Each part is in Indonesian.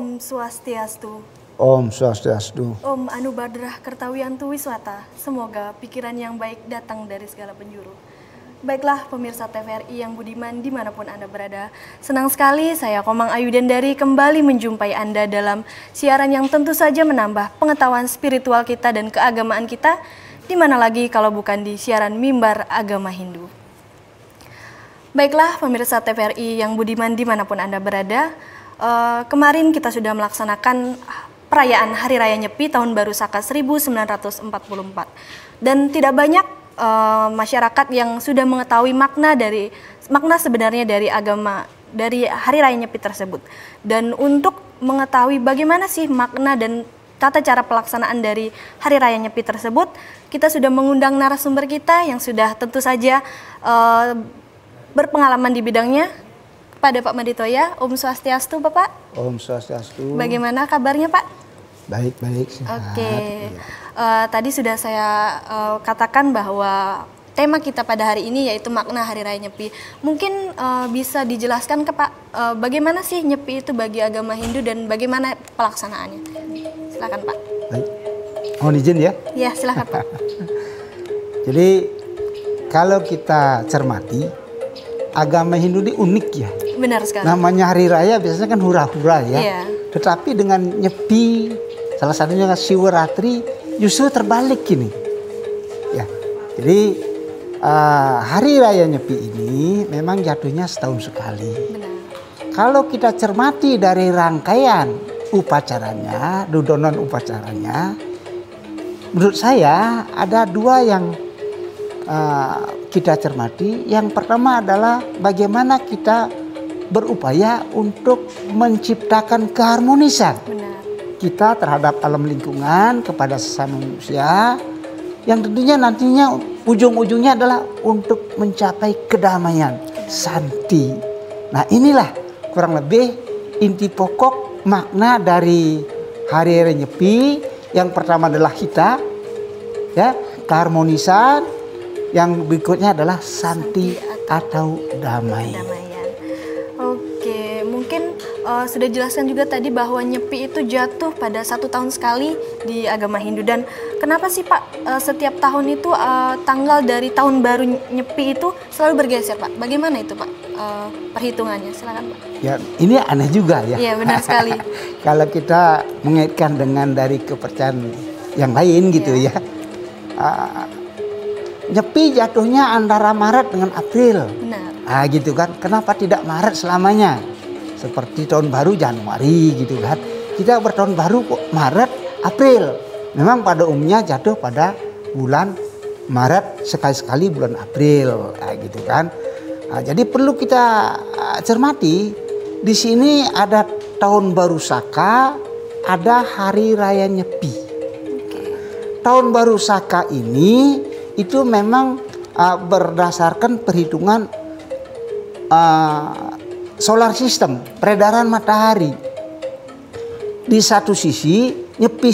Om Swastiastu. Om Swastiastu. Om Anubadrah Kertawiyantu Wiswata. Semoga pikiran yang baik datang dari segala penjuru. Baiklah pemirsa TVRI yang budiman dimanapun Anda berada. Senang sekali saya Komang Ayu Dendari kembali menjumpai Anda dalam siaran yang tentu saja menambah pengetahuan spiritual kita dan keagamaan kita. Di mana lagi kalau bukan di siaran Mimbar Agama Hindu. Baiklah pemirsa TVRI yang budiman dimanapun Anda berada. Kemarin kita sudah melaksanakan perayaan Hari Raya Nyepi Tahun Baru Saka 1944. Dan tidak banyak masyarakat yang sudah mengetahui makna sebenarnya dari Hari Raya Nyepi tersebut. Dan untuk mengetahui bagaimana sih makna dan tata cara pelaksanaan dari Hari Raya Nyepi tersebut, kita sudah mengundang narasumber kita yang sudah tentu saja berpengalaman di bidangnya. Pada Pak Maditoya, Om Swastiastu Bapak. Om Swastiastu. Bagaimana kabarnya Pak? Baik-baik sehat. Oke. Tadi sudah saya katakan bahwa tema kita pada hari ini yaitu makna Hari Raya Nyepi. Mungkin bisa dijelaskan ke Pak, bagaimana sih Nyepi itu bagi agama Hindu dan bagaimana pelaksanaannya? Silakan Pak. Baik. Mohon izin ya? Ya, silakan Pak. Jadi kalau kita cermati, agama Hindu ini unik ya. Benar sekali. Namanya Hari Raya biasanya kan hura-hura ya. Iya. Tetapi dengan Nyepi, salah satunya Siwaratri, justru terbalik ini. Ya. Jadi Hari Raya Nyepi ini memang jatuhnya setahun sekali. Benar. Kalau kita cermati dari rangkaian upacaranya, dudonan upacaranya, menurut saya ada dua yang kita cermati. Yang pertama adalah bagaimana kita berupaya untuk menciptakan keharmonisan. Benar. Kita terhadap alam lingkungan, kepada sesama manusia, yang tentunya nantinya ujung-ujungnya adalah untuk mencapai kedamaian, santi. Nah inilah kurang lebih inti pokok makna dari Hari Raya Nyepi. Yang pertama adalah hita, ya, keharmonisan. Yang berikutnya adalah santi atau damai. Oke, mungkin sudah jelaskan juga tadi bahwa Nyepi itu jatuh pada 1 tahun sekali di agama Hindu. Dan kenapa sih Pak setiap tahun itu tanggal dari tahun baru Nyepi itu selalu bergeser Pak? Bagaimana itu Pak perhitungannya? Silakan Pak. Ya, ini aneh juga ya. Iya benar sekali. Kalau kita mengaitkan dengan dari kepercayaan yang lain gitu ya. Nyepi jatuhnya antara Maret dengan April. Benar. Gitu kan. Kenapa tidak Maret selamanya? Seperti tahun baru Januari gitu kan. Kita bertahun baru kok Maret, April. Memang pada umumnya jatuh pada bulan Maret, sekali-sekali bulan April. Gitu kan. Jadi perlu kita cermati. Di sini ada tahun baru Saka, ada Hari Raya Nyepi. Tahun baru Saka ini itu memang berdasarkan perhitungan solar system, peredaran matahari. Di satu sisi Nyepi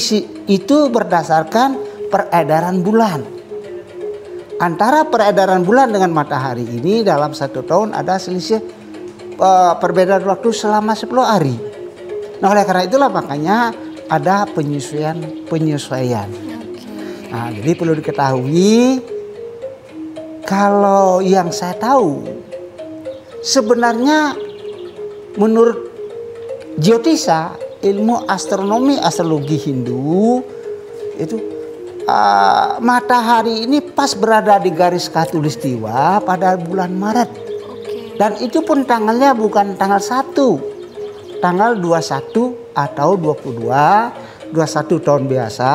itu berdasarkan peredaran bulan. Antara peredaran bulan dengan matahari ini dalam 1 tahun ada selisih perbedaan waktu selama 10 hari. Nah oleh karena itulah makanya ada penyesuaian. Nah, jadi perlu diketahui, kalau yang saya tahu, sebenarnya menurut Jyotisa, ilmu astronomi astrologi Hindu, itu matahari ini pas berada di garis khatulistiwa pada bulan Maret. Dan itu pun tanggalnya bukan tanggal 1, tanggal 21 atau 22, 21 tahun biasa.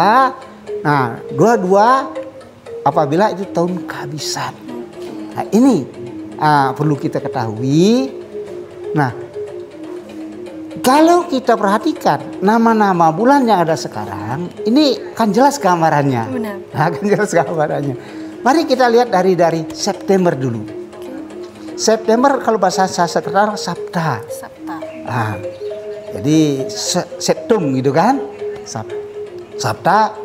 Nah, 22 apabila itu tahun kehabisan. Nah, ini perlu kita ketahui. Nah, kalau kita perhatikan nama-nama bulan yang ada sekarang, ini kan jelas gambarannya. Benar. Nah, kan jelas gambarannya. Mari kita lihat dari September dulu. September kalau bahasa sastra Sabta. Nah, jadi Septum gitu kan? Sabta.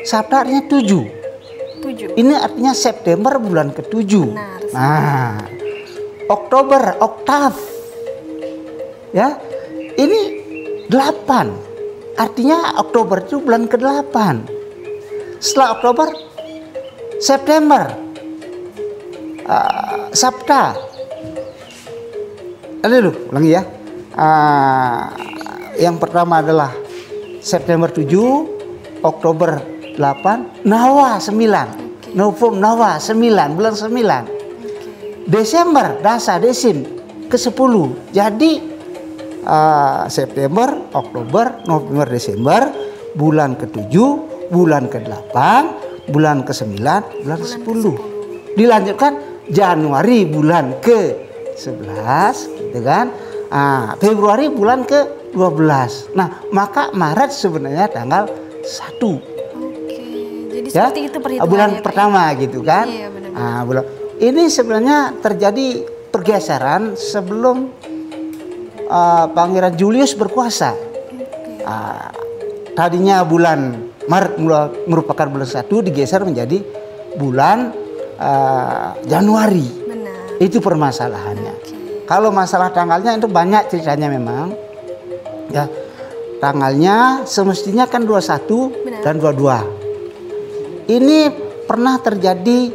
Sabta artinya 7. Ini artinya September bulan ke-7. Nah, Oktober, oktav. Ya. Ini 8. Artinya Oktober itu bulan ke-8. Setelah Oktober, September, Sabta. Ulangi ya. Yang pertama adalah September 7, Oktober 8, Nawa 9. November Nawa 9, bulan 9. Desember Dasa Desin ke-10. Jadi September, Oktober, November, Desember, bulan ke-7, bulan ke-8, bulan ke-9, bulan ke-10. Dilanjutkan Januari bulan ke-11, gitu kan? Februari bulan ke-12. Nah, maka Maret sebenarnya tanggal 1. Oke. Jadi seperti itu perhitungannya. Bulan Pak, pertama gitu kan? Iya, benar-benar. Bulan ini sebenarnya terjadi pergeseran sebelum Pangeran Julius berkuasa. Tadinya bulan Maret merupakan bulan 1, digeser menjadi bulan Januari. Benar. Itu permasalahannya. Kalau masalah tanggalnya itu banyak ceritanya memang. Ya, tanggalnya semestinya kan 21 Benar. dan 22. Ini pernah terjadi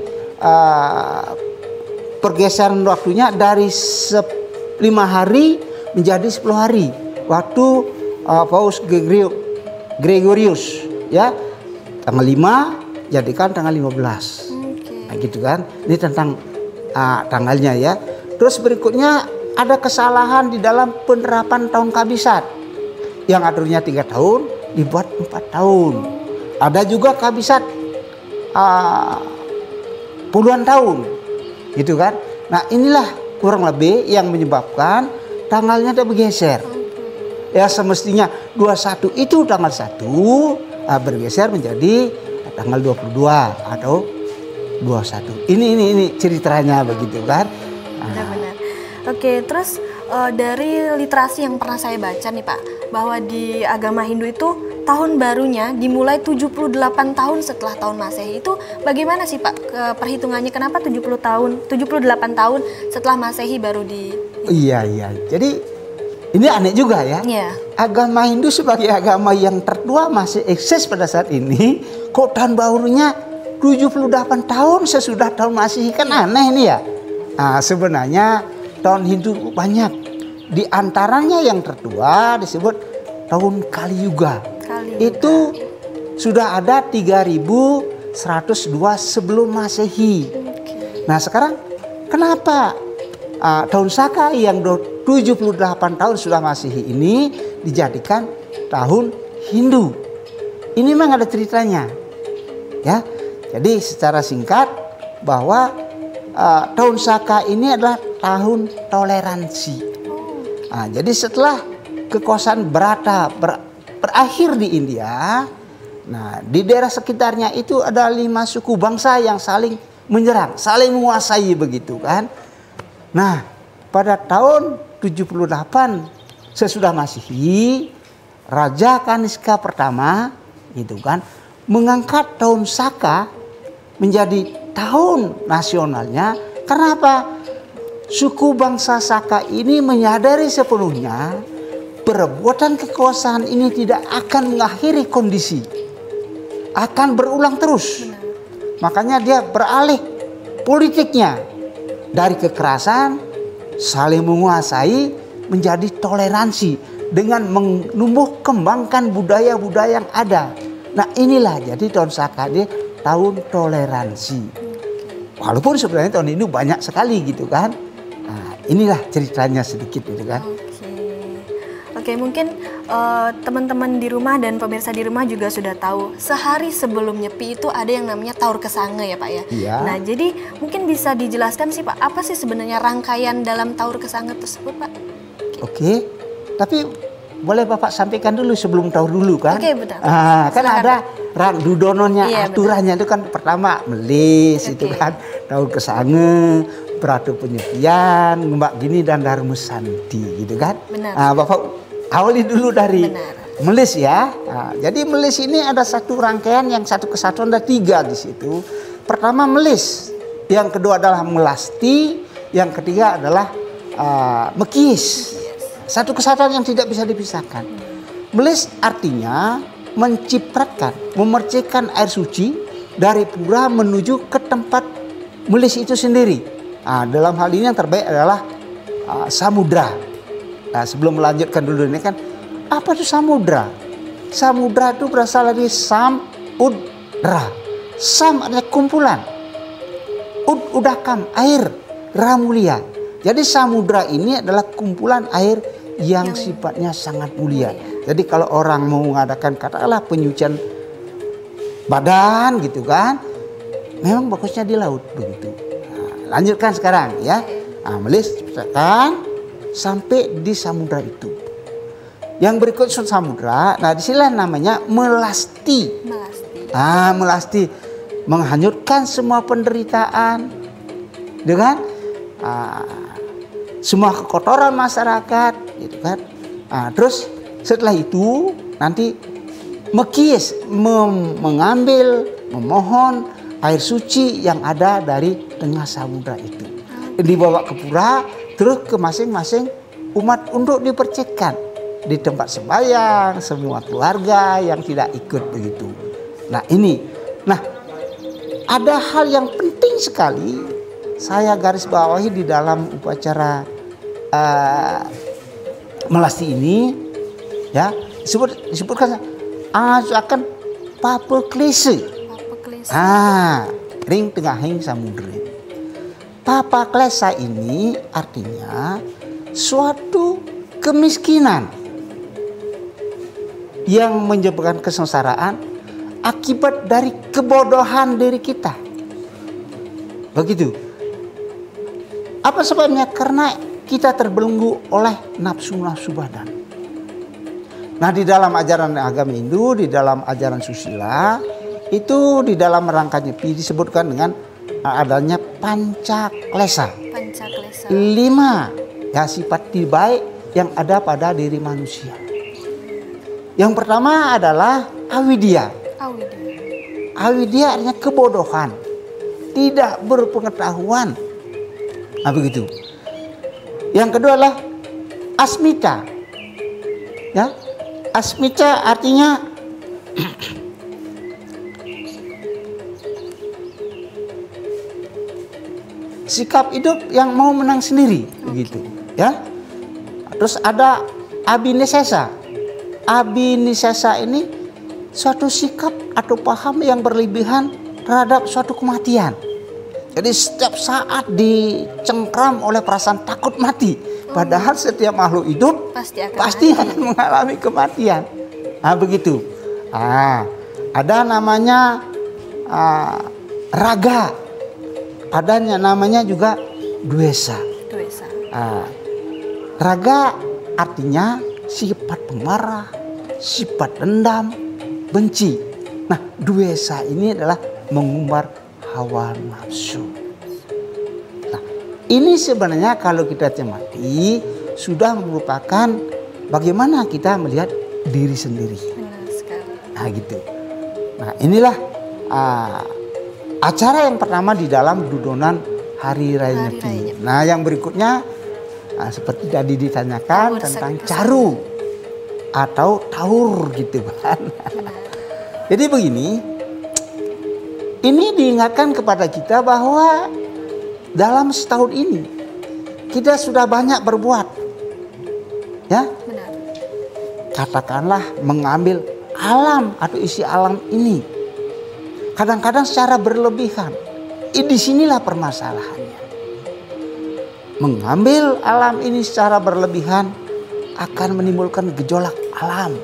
pergeseran waktunya dari 5 hari menjadi 10 hari. Waktu Paus Gregorius, ya, tanggal 5 jadikan tanggal 15. Nah, gitu kan. Ini tentang tanggalnya ya. Terus berikutnya ada kesalahan di dalam penerapan tahun kabisat. Yang aturnya 3 tahun dibuat 4 tahun. Ada juga kabisat puluhan tahun, gitu kan. Nah, inilah kurang lebih yang menyebabkan tanggalnya ada bergeser. Ya, semestinya 21 itu tanggal 1 bergeser menjadi tanggal 22 atau 21. Ini ceritanya begitu kan. Benar-benar. Oke, terus dari literasi yang pernah saya baca nih Pak, bahwa di agama Hindu itu tahun barunya dimulai 78 tahun setelah tahun Masehi. Itu bagaimana sih Pak perhitungannya? Kenapa 78 tahun setelah Masehi baru di... Iya. Jadi ini aneh juga ya. Iya. Agama Hindu sebagai agama yang tertua masih eksis pada saat ini. Kok tahun barunya 78 tahun sesudah tahun Masehi, kan aneh ini ya. Nah, sebenarnya tahun Hindu banyak. Di antaranya yang tertua disebut tahun Kali Yuga. Itu sudah ada 3102 sebelum Masehi. Nah, sekarang kenapa tahun Saka yang 78 tahun sudah Masehi ini dijadikan tahun Hindu? Ini memang ada ceritanya. Ya. Jadi secara singkat bahwa tahun Saka ini adalah tahun toleransi. Jadi setelah kekuasaan Brata berakhir di India, nah di daerah sekitarnya itu ada 5 suku bangsa yang saling menyerang, saling menguasai begitu kan. Nah, pada tahun 78 sesudah Masehi, Raja Kaniska pertama gitu kan mengangkat tahun Saka menjadi tahun nasionalnya. Kenapa? Suku bangsa Saka ini menyadari sepenuhnya perbuatan kekuasaan ini tidak akan mengakhiri kondisi, akan berulang terus. Makanya dia beralih politiknya dari kekerasan, saling menguasai, menjadi toleransi dengan menumbuh kembangkan budaya-budaya yang ada. Nah, inilah jadi tahun Saka dia tahun toleransi. Walaupun sebenarnya tahun ini banyak sekali gitu kan. Nah, inilah ceritanya sedikit gitu kan. Oke, mungkin teman-teman di rumah dan pemirsa di rumah juga sudah tahu sehari sebelum Nyepi itu ada yang namanya Taur Kesange ya Pak ya. Iya. Nah, jadi mungkin bisa dijelaskan sih Pak, apa sih sebenarnya rangkaian dalam Taur Kesange tersebut Pak? Oke, tapi boleh Bapak sampaikan dulu sebelum Taur dulu kan? Oke, betul. Kan ada rang dudononya, iya, aturannya itu kan pertama melis itu kan, Taur Kesange, Beratu Penyepian, Ngembak Gini dan Darmusanti gitu kan. Benar. Bapak awali dulu dari Benar. melis ya. Jadi melis ini ada satu rangkaian yang satu kesatuan ada 3 di situ. Pertama melis, yang kedua adalah melasti, yang ketiga adalah mekis. Satu kesatuan yang tidak bisa dipisahkan. Melis artinya mencipratkan, memercikan air suci dari pura menuju ke tempat melis itu sendiri. Nah, dalam hal ini yang terbaik adalah samudra. Nah, sebelum melanjutkan dulu ini kan, apa itu samudra? Samudra itu berasal dari samudra. Sam adalah kumpulan. Udakam, air, ramulia. Jadi samudra ini adalah kumpulan air yang sifatnya sangat mulia. Jadi kalau orang mau mengadakan katakanlah penyucian badan gitu kan, memang bagusnya di laut begitu. Nah, lanjutkan sekarang ya. Nah, melis kan sampai di samudra itu. Yang berikut samudra, nah disinilah namanya melasti. Melasti menghanyutkan semua penderitaan dengan semua kekotoran masyarakat, gitu kan. Nah, terus setelah itu nanti mekis mengambil, memohon air suci yang ada dari tengah samudra itu, dibawa ke pura, terus ke masing-masing umat untuk dipercikkan di tempat sembahyang, semua keluarga yang tidak ikut begitu. Nah ini, nah ada hal yang penting sekali saya garis bawahi di dalam upacara melasti ini, ya disebutkan akan papaklese. Ring tengah hing samudra. Papaklesa ini artinya suatu kemiskinan yang menyebabkan kesengsaraan akibat dari kebodohan diri kita. Begitu. Apa sebabnya? Karena kita terbelenggu oleh nafsu-nafsu badan. Nah, di dalam ajaran agama Hindu, di dalam ajaran susila, itu di dalam rangka nyepi disebutkan dengan adanya pancaklesa. 5 ya sifat baik yang ada pada diri manusia. Yang pertama adalah avidya. Avidya artinya kebodohan, tidak berpengetahuan. Nah, begitu. Yang kedua adalah asmita. Ya, asmita artinya sikap hidup yang mau menang sendiri, begitu. Ya. Terus ada abinisesa. Abinisesa ini suatu sikap atau paham yang berlebihan terhadap suatu kematian. Jadi setiap saat dicengkram oleh perasaan takut mati. Padahal setiap makhluk hidup pasti akan mengalami kematian. Nah, begitu. Ada namanya raga. Adanya namanya juga duesa. Raga artinya sifat pemarah, sifat dendam, benci. Nah, duesa ini adalah mengumbar hawa nafsu. Nah, ini sebenarnya kalau kita cermati sudah merupakan bagaimana kita melihat diri sendiri. Nah, gitu. Nah, inilah acara yang pertama di dalam dudonan Hari Raya Nyepi. Nah, yang berikutnya seperti tadi ditanyakan tentang caru atau taur gitu kan. Jadi begini, ini diingatkan kepada kita bahwa dalam setahun ini kita sudah banyak berbuat, ya. Katakanlah mengambil alam atau isi alam ini, kadang-kadang secara berlebihan. Di sinilah permasalahannya. Mengambil alam ini secara berlebihan akan menimbulkan gejolak alam.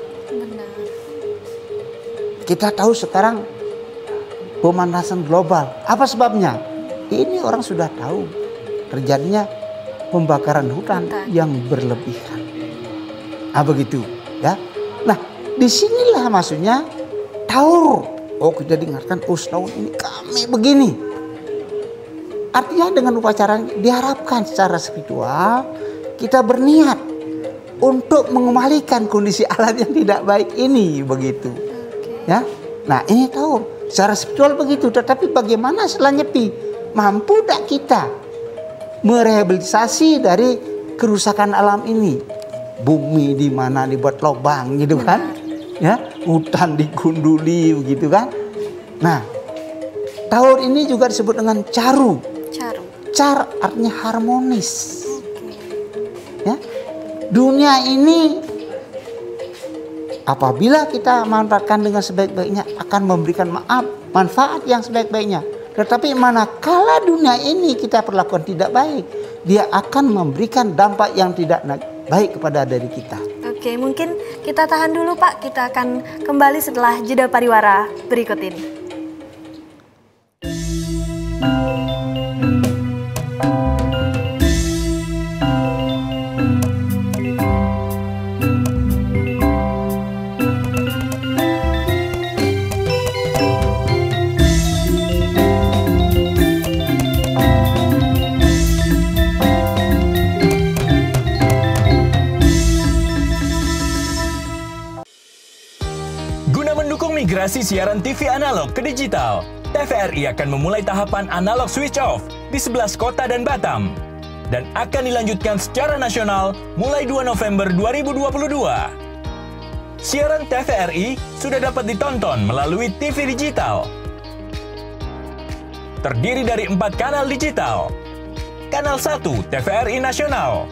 Kita tahu sekarang pemanasan global. Apa sebabnya? Ini orang sudah tahu terjadinya pembakaran hutan yang berlebihan. Begitu, ya. Nah, disinilah maksudnya taur. Kita dengarkan, setahun ini kami begini. Artinya dengan upacara diharapkan secara spiritual kita berniat untuk mengembalikan kondisi alam yang tidak baik ini, begitu. Ya. Nah, ini tahu secara spiritual begitu, tetapi bagaimana setelah nyepi? Mampu tak kita merehabilitasi dari kerusakan alam ini? bumi di mana dibuat lubang gitu kan, ya, hutan digunduli begitu kan. Nah, tahun ini juga disebut dengan Caru. Car artinya harmonis. Ya, dunia ini apabila kita manfaatkan dengan sebaik-baiknya akan memberikan manfaat yang sebaik-baiknya. Tetapi manakala dunia ini kita perlakukan tidak baik, dia akan memberikan dampak yang tidak baik kepada diri kita. Oke, mungkin kita tahan dulu Pak. Kita akan kembali setelah jeda pariwara berikut ini. Migrasi siaran TV analog ke digital, TVRI akan memulai tahapan analog switch off di 11 kota dan Batam dan akan dilanjutkan secara nasional mulai 2 November 2022. Siaran TVRI sudah dapat ditonton melalui TV digital. Terdiri dari 4 kanal digital. Kanal 1 TVRI Nasional,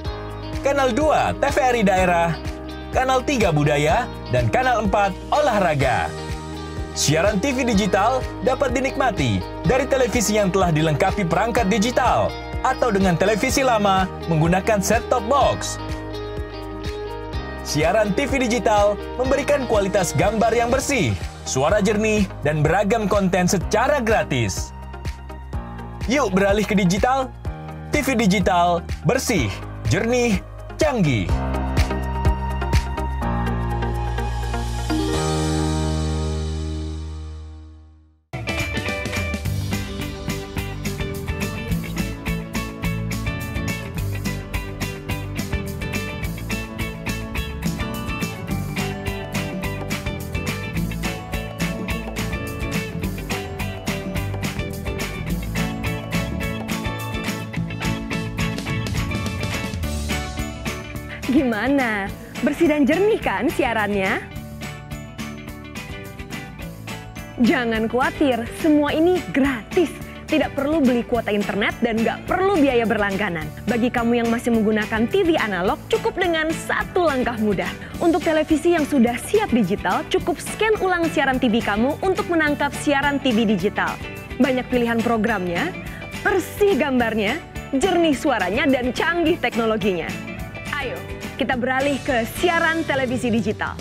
Kanal 2 TVRI Daerah, Kanal 3 Budaya, dan Kanal 4 Olahraga. Siaran TV digital dapat dinikmati dari televisi yang telah dilengkapi perangkat digital atau dengan televisi lama menggunakan set-top box. Siaran TV digital memberikan kualitas gambar yang bersih, suara jernih, dan beragam konten secara gratis. Yuk beralih ke digital. TV digital bersih, jernih, canggih. Gimana? Bersih dan jernih kan siarannya? Jangan khawatir, semua ini gratis. Tidak perlu beli kuota internet dan nggak perlu biaya berlangganan. Bagi kamu yang masih menggunakan TV analog, cukup dengan satu langkah mudah. Untuk televisi yang sudah siap digital, cukup scan ulang siaran TV kamu untuk menangkap siaran TV digital. Banyak pilihan programnya, bersih gambarnya, jernih suaranya, dan canggih teknologinya. Ayo, kita beralih ke siaran televisi digital.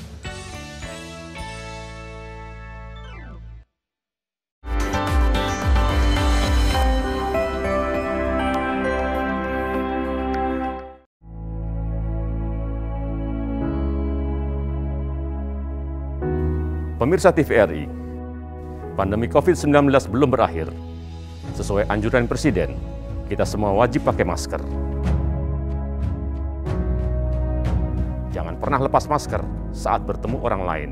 Pemirsa TVRI, pandemi COVID-19 belum berakhir. Sesuai anjuran Presiden, kita semua wajib pakai masker. Jangan pernah lepas masker saat bertemu orang lain.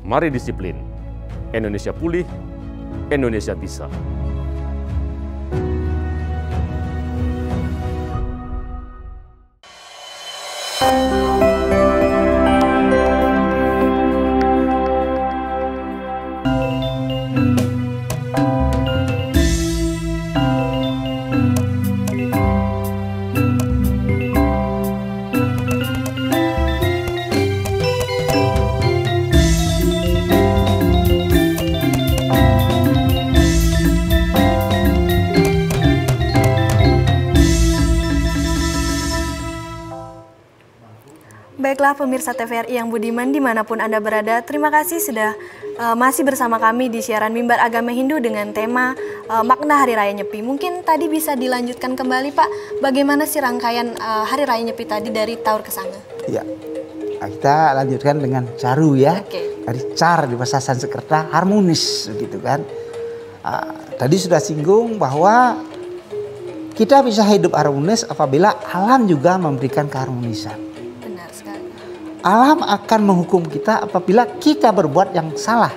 Mari disiplin. Indonesia pulih, Indonesia bisa. Baiklah pemirsa TVRI yang budiman dimanapun Anda berada, terima kasih sudah masih bersama kami di siaran Mimbar Agama Hindu dengan tema makna Hari Raya Nyepi. Mungkin tadi bisa dilanjutkan kembali Pak, bagaimana sih rangkaian Hari Raya Nyepi tadi dari Taur ke Sanga? Ya, kita lanjutkan dengan Caru ya. Dari Car di bahasa Sanskerta harmonis gitu kan. Tadi sudah singgung bahwa kita bisa hidup harmonis apabila alam juga memberikan keharmonisan. Alam akan menghukum kita apabila kita berbuat yang salah,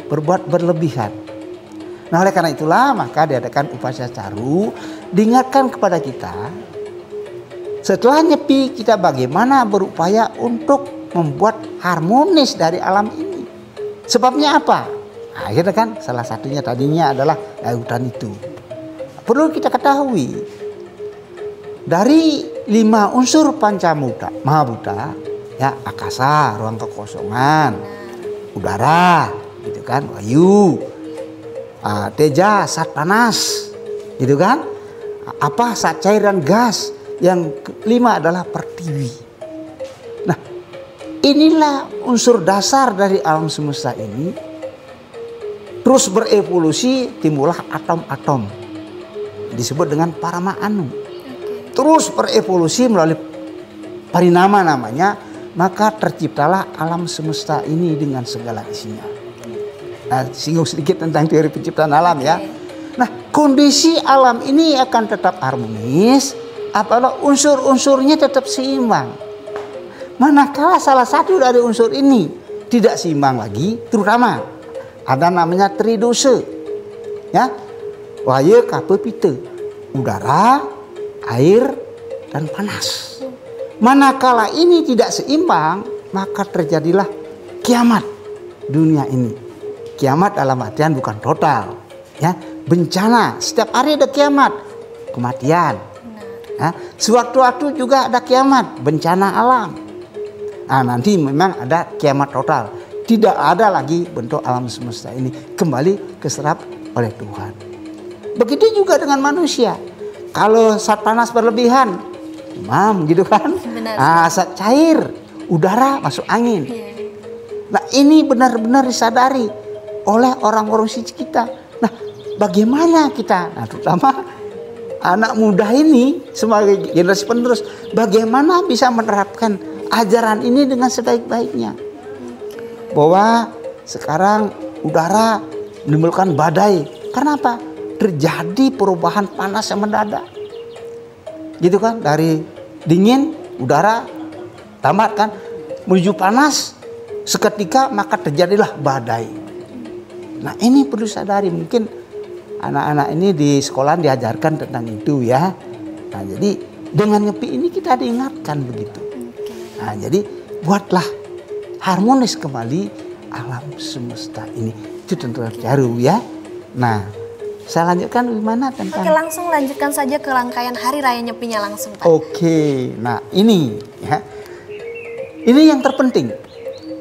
berbuat berlebihan. Nah oleh karena itulah maka diadakan upacara Caru, diingatkan kepada kita Setelah nyepi, kita bagaimana berupaya untuk membuat harmonis dari alam ini. Sebabnya apa? Akhirnya kan salah satunya tadinya adalah hutan itu. Perlu kita ketahui, dari 5 unsur pancamuta, mahabhuta, ya, akasa, ruang kekosongan, udara, gitu kan, wayu, teja, zat panas, gitu kan, zat cair dan gas. Yang kelima adalah pertiwi. Nah, inilah unsur dasar dari alam semesta ini. Terus berevolusi, timbullah atom-atom, disebut dengan Paramaanu. Terus berevolusi melalui parinama namanya, maka terciptalah alam semesta ini dengan segala isinya. Nah, singgung sedikit tentang teori penciptaan alam ya. Nah, kondisi alam ini akan tetap harmonis apabila unsur-unsurnya tetap seimbang. Manakala salah satu dari unsur ini tidak seimbang lagi, terutama ada namanya tridose, ya, waya, kapur, pita, udara, air, dan panas. Manakala ini tidak seimbang, maka terjadilah kiamat dunia ini. Kiamat dalam artian bukan total, ya, bencana. Setiap hari ada kiamat, kematian. Nah, sewaktu-waktu juga ada kiamat, bencana alam. Nah, nanti memang ada kiamat total. Tidak ada lagi bentuk alam semesta ini, kembali keserap oleh Tuhan. Begitu juga dengan manusia. Kalau zat panas berlebihan, gitu kan? Zat cair, udara masuk angin. Nah, ini benar-benar disadari oleh orang-orang suci kita. Nah, bagaimana kita, nah, terutama anak muda ini sebagai generasi penerus, bagaimana bisa menerapkan ajaran ini dengan sebaik-baiknya? Bahwa sekarang udara menimbulkan badai. Karena apa? Terjadi perubahan panas yang mendadak. Gitu kan? Dari dingin, udara tamat kan, menuju panas, seketika maka terjadilah badai. Nah, ini perlu sadari. Mungkin anak-anak ini di sekolah diajarkan tentang itu ya. Nah, jadi dengan nyepi ini kita diingatkan begitu. Nah, jadi buatlah harmonis kembali alam semesta ini. Itu tentu harus ya. Nah, saya lanjutkan gimana tentang. Oke, langsung lanjutkan saja ke rangkaian hari raya nyepinya langsung, Pak. Oke, nah ini ya. Ini yang terpenting.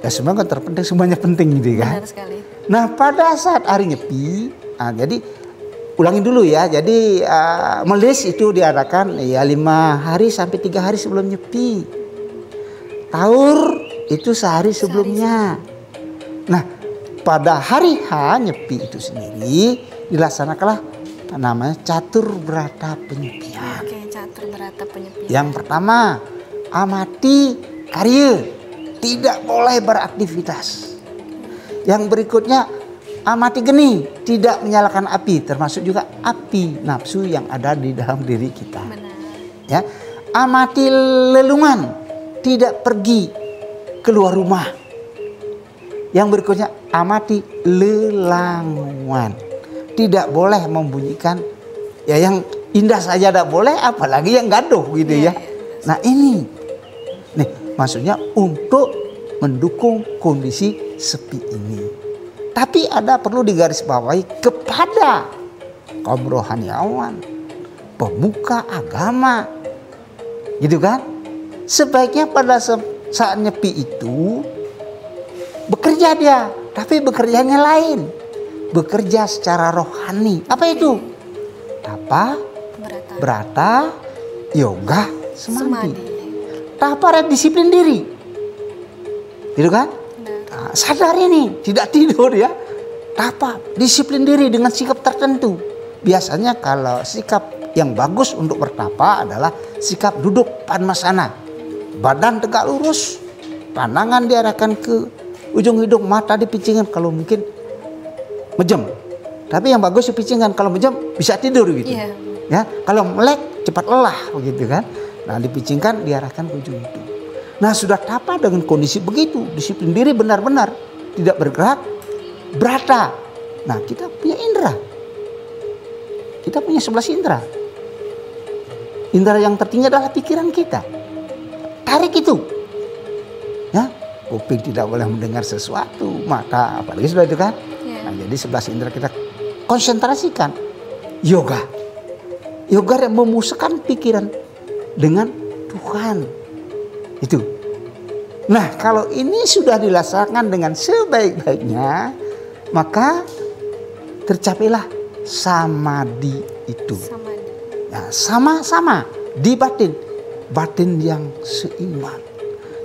Ya, semua kan terpenting, semuanya penting gitu kan. Benar sekali. Nah, pada saat hari nyepi, jadi ulangin dulu ya. Jadi melis itu diadakan ya 5 hari sampai 3 hari sebelum nyepi. Taur itu sehari sebelumnya. Nah, pada hari H nyepi itu sendiri dilaksanakanlah namanya catur berata penyepian. Oke, catur berata penyepian. Yang pertama, amati karya, tidak boleh beraktivitas. Yang berikutnya, amati geni, tidak menyalakan api, termasuk juga api nafsu yang ada di dalam diri kita. Benar. Ya, amati lelungan, tidak pergi keluar rumah. Yang berikutnya, amati lelanguan, tidak boleh membunyikan ya yang indah saja tidak boleh, apalagi yang gaduh gitu ya. Nah, ini nih maksudnya untuk mendukung kondisi sepi ini. Tapi ada perlu digarisbawahi kepada kaum rohaniawan, pemuka agama, gitu kan? Sebaiknya pada saat nyepi itu bekerja dia, tapi bekerjanya lain, bekerja secara rohani. Apa itu? Tapa, berata, yoga, samadhi. Tapa disiplin diri, gitu kan? Nah, sadar ini, tidak tidur ya. Tapa, disiplin diri dengan sikap tertentu. Biasanya kalau sikap yang bagus untuk bertapa adalah sikap duduk padmasana, badan tegak lurus, pandangan diarahkan ke ujung hidung, mata dipicingkan kalau mungkin mejem. Tapi yang bagus dipicingkan, kalau mejem bisa tidur gitu. Yeah. Ya, kalau melek cepat lelah begitu kan. Nah, dipicingkan diarahkan ke ujung hidung. Nah, sudah tapa dengan kondisi begitu, disiplin diri benar-benar, tidak bergerak, berata. Nah, kita punya indera. Kita punya 11 indera. Indera yang tertinggi adalah pikiran kita. Tarik itu. Ya, kuping tidak boleh mendengar sesuatu, mata apalagi sudah itu kan. Nah, jadi 11 indera kita konsentrasikan. Yoga yang memusahkan pikiran dengan Tuhan. Itu. Nah, kalau ini sudah dilaksanakan dengan sebaik-baiknya, maka tercapailah samadhi itu. Ya, sama-sama di batin yang seiman.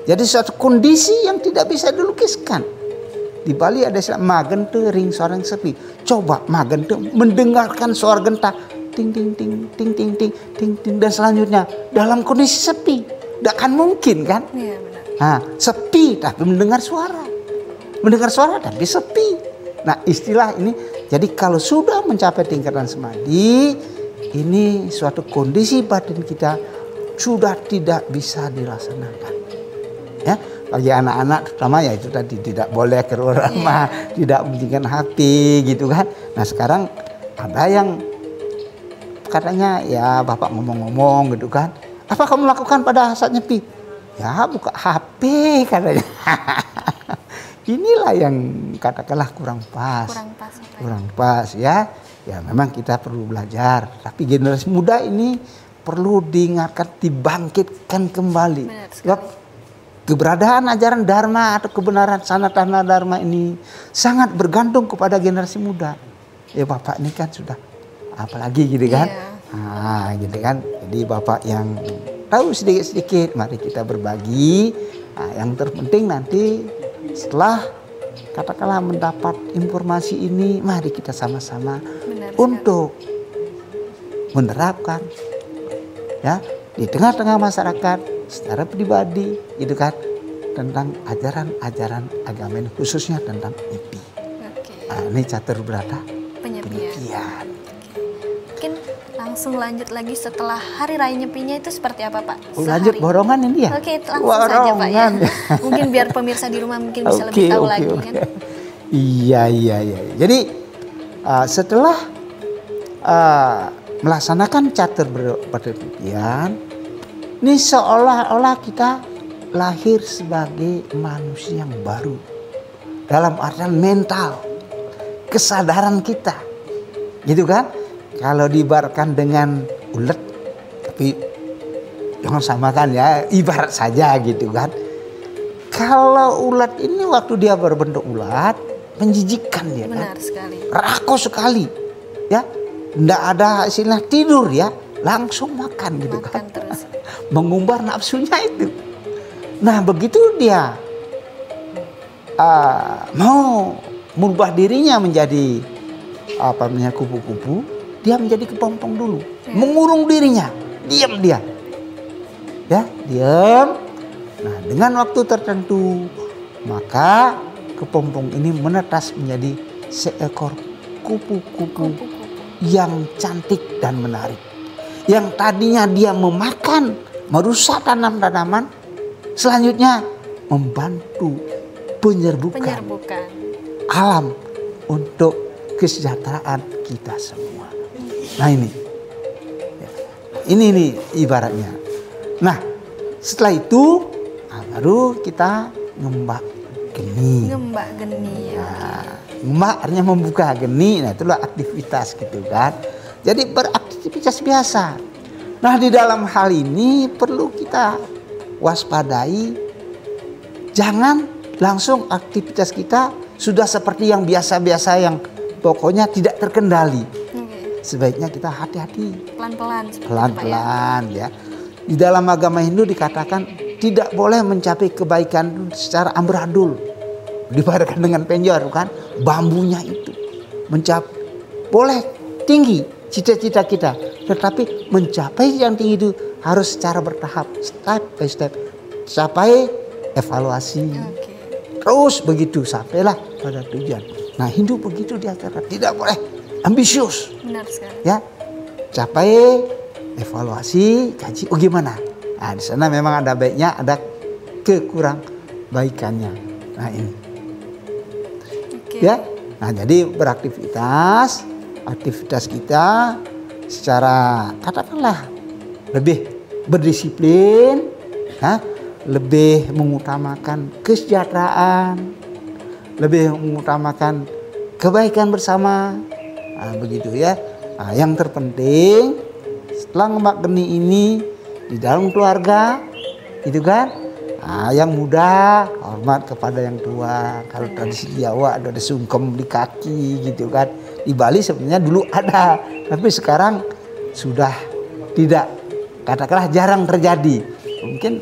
Jadi suatu kondisi yang tidak bisa dilukiskan. Di Bali ada istilah magente ring soreng sepi. Coba magente mendengarkan suara genta ting ting ting ting ting ting ting ting dan selanjutnya dalam kondisi sepi. Tidak akan mungkin kan? Iya, benar. Nah, sepi tapi mendengar suara. Mendengar suara tapi sepi. Nah, istilah ini jadi kalau sudah mencapai tingkatan samadhi, ini suatu kondisi batin kita sudah tidak bisa dilaksanakan. Ya, bagi anak-anak terutama ya itu tadi tidak boleh keluar rumah, tidak mementingkan HP gitu kan. Nah, sekarang ada yang katanya ya bapak ngomong-ngomong gitu kan. Apa kamu lakukan pada saat nyepi? Ya buka HP katanya. Inilah yang katakanlah kurang pas ya. Ya memang kita perlu belajar. Tapi generasi muda ini perlu diingatkan, dibangkitkan kembali. Keberadaan ajaran Dharma atau kebenaran Sanatana Dharma ini sangat bergantung kepada generasi muda. Ya bapak ini kan sudah apalagi gitu kan. Nah gitu kan. Jadi bapak yang tahu sedikit-sedikit, mari kita berbagi. Nah, yang terpenting nanti setelah katakanlah mendapat informasi ini, mari kita sama-sama untuk menerapkan ya di tengah-tengah masyarakat secara pribadi gitu kan tentang ajaran-ajaran agama ini, khususnya tentang nyepi. Nah, ini catur berata penyepian. Mungkin langsung lanjut lagi setelah hari raya nyepinya itu seperti apa Pak? Lanjut borongan ini ya? Oke, langsung saja Pak ya. Mungkin biar pemirsa di rumah mungkin bisa lebih tahu lagi kan. Iya. Jadi setelah melaksanakan catur penyepian, ini seolah-olah kita lahir sebagai manusia yang baru. Dalam artian mental, kesadaran kita. Gitu kan? Kalau diibaratkan dengan ulet, tapi jangan samakan ya, ibarat saja gitu kan. Kalau ulat ini waktu dia berbentuk ulat, menjijikkan dia. Benar sekali. Rakus sekali. Ya, tidak ada istilah tidur ya, langsung makan gitu kan. Terus. Mengumbar nafsunya itu. Nah begitu dia mau merubah dirinya menjadi apa namanya kupu-kupu, dia menjadi kepompong dulu, mengurung dirinya, diam dia, ya diam. Nah dengan waktu tertentu maka kepompong ini menetas menjadi seekor kupu-kupu yang cantik dan menarik. Yang tadinya dia memakan, merusak tanaman-tanaman, selanjutnya membantu penyerbukan alam untuk kesejahteraan kita semua. Nah ini nih ibaratnya. Nah setelah itu baru kita ngembak geni. Ngembak geni. Nah, ngembak artinya membuka geni. Nah itulah aktivitas gitu kan. Jadi beraktivitas biasa. Nah di dalam hal ini perlu kita waspadai. Jangan langsung aktivitas kita sudah seperti yang biasa-biasa yang pokoknya tidak terkendali. Sebaiknya kita hati-hati. Pelan-pelan ya. Di dalam agama Hindu dikatakan tidak boleh mencapai kebaikan secara amburadul. Dibayarkan dengan penjor kan. Bambunya itu. Boleh tinggi cita-cita kita. Tetapi mencapai yang tinggi itu harus secara bertahap. Step by step. Sampai evaluasi. Terus begitu sampailah pada tujuan. Nah Hindu begitu diajarkan. Tidak boleh ambisius. Benar sekali. Ya, capai, evaluasi, kaji. Oh gimana? Nah di sana memang ada baiknya, ada kekurang baikannya. Nah ini. Ya, nah jadi beraktivitas, aktivitas kita secara katakanlah lebih berdisiplin, lebih mengutamakan kesejahteraan, lebih mengutamakan kebaikan bersama. Begitu ya. Yang terpenting setelah ngembak geni ini di dalam keluarga, gitu kan? Yang muda hormat kepada yang tua. Kalau tradisi Jawa ada sungkem di kaki, gitu kan? Di Bali sebenarnya dulu ada, tapi sekarang sudah tidak, katakanlah jarang terjadi. Mungkin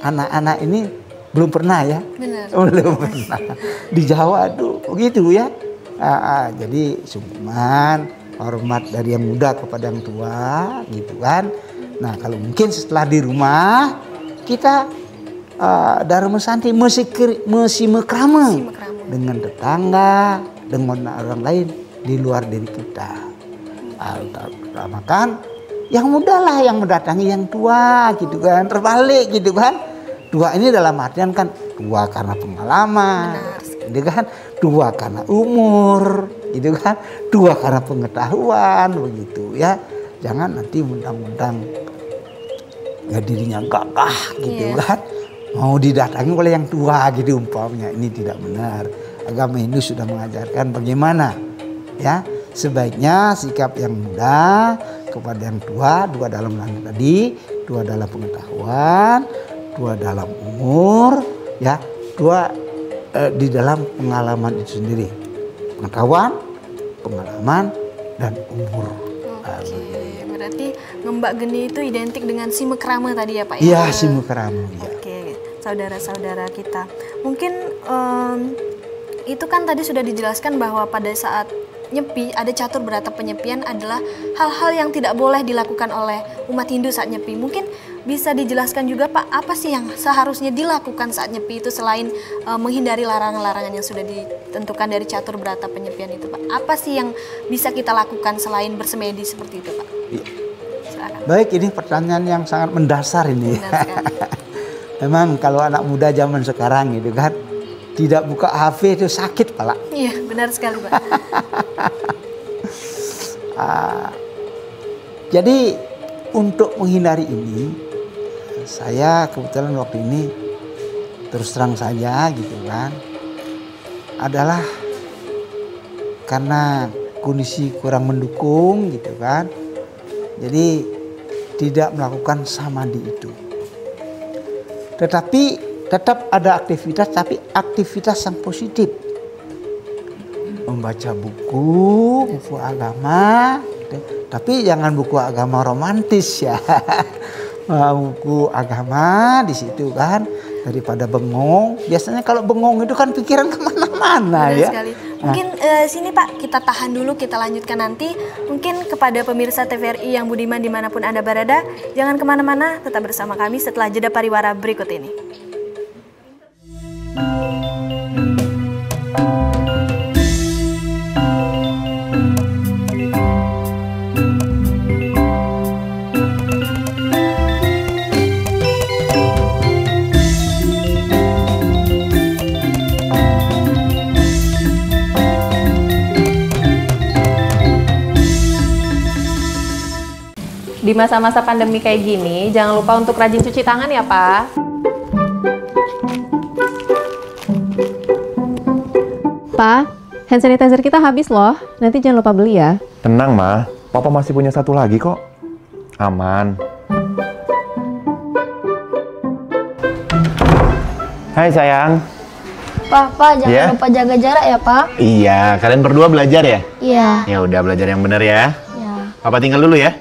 anak-anak ini belum pernah ya. Benar. Belum pernah. Di Jawa tuh begitu ya. Jadi sungkeman, hormat dari yang muda kepada yang tua, gitu kan. Nah kalau mungkin setelah di rumah kita Dharma Santi mesti mekrama dengan tetangga, dengan orang lain di luar diri kita. Makan yang muda lah yang mendatangi yang tua, gitu kan. Terbalik, gitu kan. Tua ini dalam artian kan tua karena pengalaman, gitu kan. Tua karena umur, gitu kan. Tua karena pengetahuan, begitu ya. Jangan nanti mentang-mentang ya dirinya gagah, gitu kan. Mau didatangi oleh yang tua, gitu umpamanya. Ini tidak benar. Agama Hindu sudah mengajarkan bagaimana ya sebaiknya sikap yang muda kepada yang tua, dua dalam langit tadi, dua dalam pengetahuan, dua dalam umur, ya, dua di dalam pengalaman itu sendiri. Pengetahuan, pengalaman, dan umur. Oke, berarti ngembak geni itu identik dengan si mekrama tadi ya Pak? Iya, si mekrama. Ya. Oke, saudara-saudara kita. Mungkin itu kan tadi sudah dijelaskan bahwa pada saat nyepi ada catur berata penyepian adalah hal-hal yang tidak boleh dilakukan oleh umat Hindu saat nyepi. Mungkin bisa dijelaskan juga Pak, apa sih yang seharusnya dilakukan saat nyepi itu selain menghindari larangan-larangan yang sudah ditentukan dari catur berata penyepian itu Pak? Apa sih yang bisa kita lakukan selain bersemedi seperti itu Pak? Silakan. Baik, ini pertanyaan yang sangat mendasar ini. Memang kalau anak muda zaman sekarang gitu kan, tidak buka HP itu sakit pala. Iya, benar sekali Pak. Jadi untuk menghindari ini, saya kebetulan waktu ini terus terang saja gitu kan, adalah karena kondisi kurang mendukung gitu kan, jadi tidak melakukan samadhi itu. Tetapi tetap ada aktivitas, tapi aktivitas yang positif. Membaca buku agama, tapi jangan buku agama romantis ya. Buku agama di situ kan, daripada bengong. Biasanya kalau bengong itu kan pikiran kemana-mana ya. Sekali. Mungkin sini Pak, kita tahan dulu, kita lanjutkan nanti. Mungkin kepada pemirsa TVRI yang budiman dimanapun Anda berada, jangan kemana-mana, tetap bersama kami setelah jeda pariwara berikut ini. Di masa-masa pandemi kayak gini, jangan lupa untuk rajin cuci tangan ya, Pak. Pak, hand sanitizer kita habis loh. Nanti jangan lupa beli ya. Tenang, Ma. Papa masih punya satu lagi kok. Aman. Hai, sayang. Pak, jangan lupa jaga jarak ya, Pak. Iya, kalian berdua belajar ya? Iya. Ya udah, belajar yang benar ya. Iya. Papa tinggal dulu ya.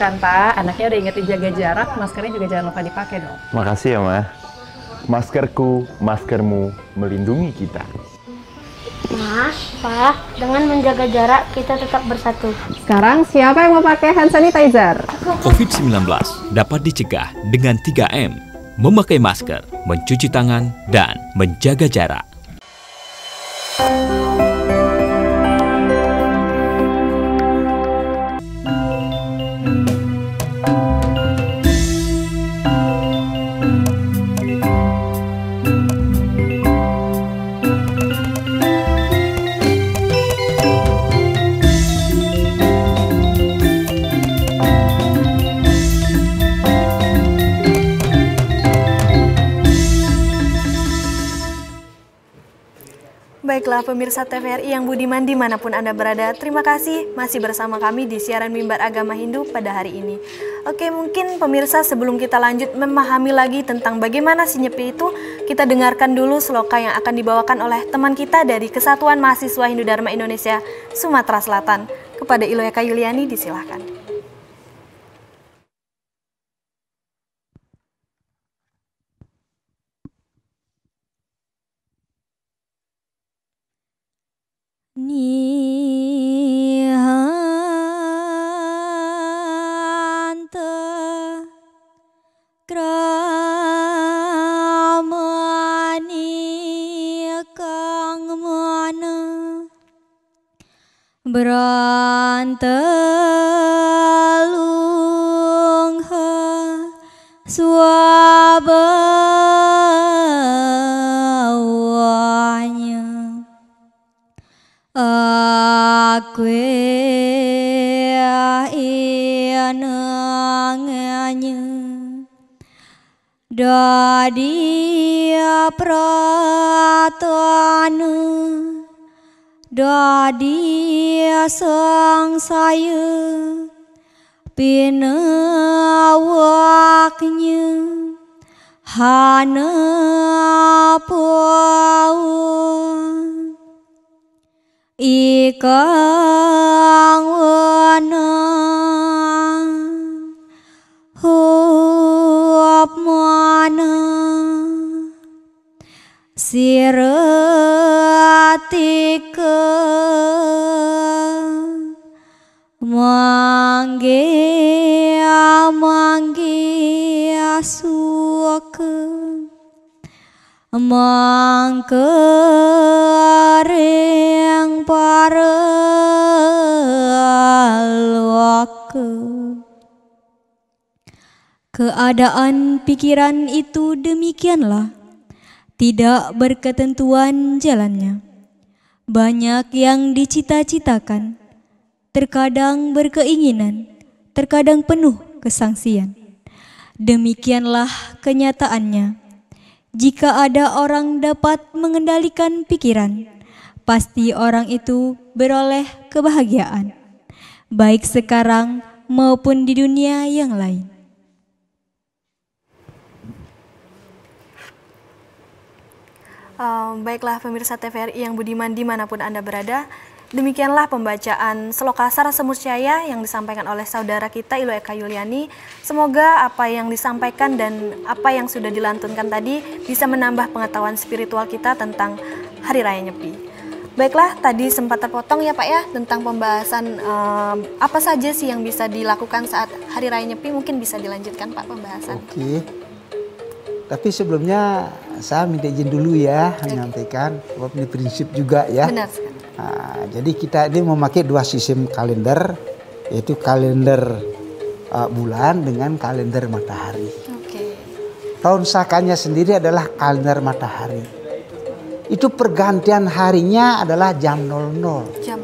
Kan Pak, anaknya udah ingetin jaga jarak, maskernya juga jangan lupa dipakai dong. Makasih ya, Ma. Maskerku, maskermu melindungi kita. Mas, Pak, dengan menjaga jarak kita tetap bersatu. Sekarang siapa yang mau pakai hand sanitizer? COVID-19 dapat dicegah dengan 3M, memakai masker, mencuci tangan, dan menjaga jarak. Baiklah pemirsa TVRI yang budiman dimanapun Anda berada, terima kasih masih bersama kami di siaran Mimbar Agama Hindu pada hari ini. Oke, mungkin pemirsa sebelum kita lanjut memahami lagi tentang bagaimana si Nyepi itu, kita dengarkan dulu sloka yang akan dibawakan oleh teman kita dari Kesatuan Mahasiswa Hindu Dharma Indonesia Sumatera Selatan. Kepada Iloyaka Yuliani disilahkan. Nihanta kramani kang mana berantelung ha swabawanya Akwe iananganya dadia pratana dadia sangsaya pinawaknya hana pawon ikang wanang huap mana siratika mangge suaka mangkereng paralwaka. Keadaan pikiran itu demikianlah, tidak berketentuan jalannya. Banyak yang dicita-citakan, terkadang berkeinginan, terkadang penuh kesangsian. Demikianlah kenyataannya. Jika ada orang dapat mengendalikan pikiran, pasti orang itu beroleh kebahagiaan, baik sekarang maupun di dunia yang lain. Baiklah pemirsa TVRI yang budiman dimanapun Anda berada, demikianlah pembacaan Sloka Sara Semuscaya yang disampaikan oleh saudara kita Iloyaka Yuliani. Semoga apa yang disampaikan dan apa yang sudah dilantunkan tadi bisa menambah pengetahuan spiritual kita tentang Hari Raya Nyepi. Baiklah, tadi sempat terpotong ya Pak ya tentang pembahasan apa saja sih yang bisa dilakukan saat Hari Raya Nyepi. Mungkin bisa dilanjutkan Pak pembahasan. Oke. Tapi sebelumnya saya minta izin dulu ya menyampaikan bahwa ini prinsip juga ya. Benar sekali. Nah, jadi kita ini memakai dua sistem kalender, yaitu kalender bulan dengan kalender matahari. Oke. Tahun Sakanya sendiri adalah kalender matahari. Itu pergantian harinya adalah jam 00. Jam